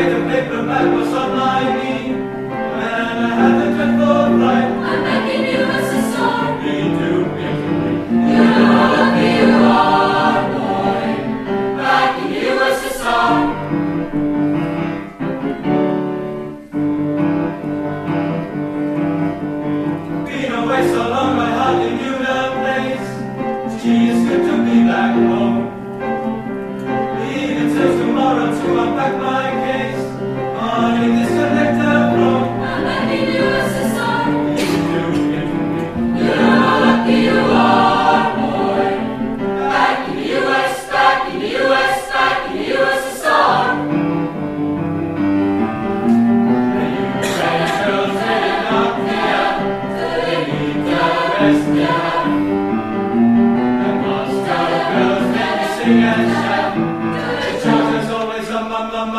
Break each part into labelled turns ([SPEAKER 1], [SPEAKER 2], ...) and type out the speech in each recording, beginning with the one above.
[SPEAKER 1] day the paperback was on my knee, and I had the dreadful fright.
[SPEAKER 2] I'm back in USSR.
[SPEAKER 1] Me too, me too.
[SPEAKER 2] You know how lucky you are, boy. Back in USSR.
[SPEAKER 1] Been away so long I hardly knew the place. Gee, it's good to be back home. Leaving till tomorrow to unpack my case. On in this collector room.
[SPEAKER 2] I'm back in USSR.
[SPEAKER 1] Me too, me too.
[SPEAKER 2] You know how lucky you are, boy. Back in the US, back in the US, back in the USSR.
[SPEAKER 1] The Ukraine girls really knock me out. They need the rest now. The Moscow girls let me sing and shout. The Georgia's always on my mind.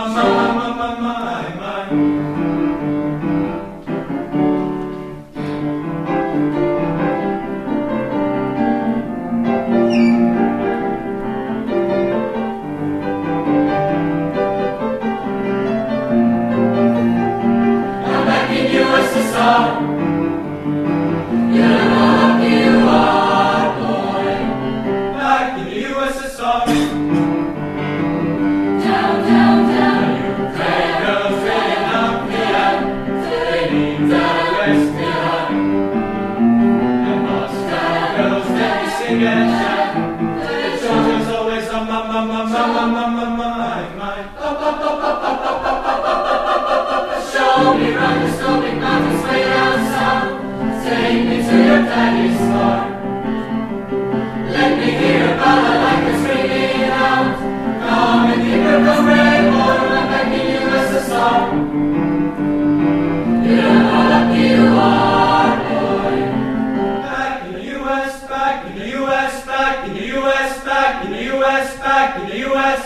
[SPEAKER 2] I'm back in USSR. You know how lucky you are, boy.
[SPEAKER 1] Back in the USSR.
[SPEAKER 2] Down, down, down.
[SPEAKER 1] Ukraine girls really knock me out. They need the rest behind. The Moscow girls let me sing and shout. The Georgia's always on my mind.
[SPEAKER 2] Show me round the snowy mountains way down south. Take me to your daddy's farm. Let me hear about the life that's ringing out. Come and keep it from rainbow. I'm back in USSR. You know how lucky you are, boy.
[SPEAKER 1] Back in the US, back in the US, back in the US, back in the US, back in the US.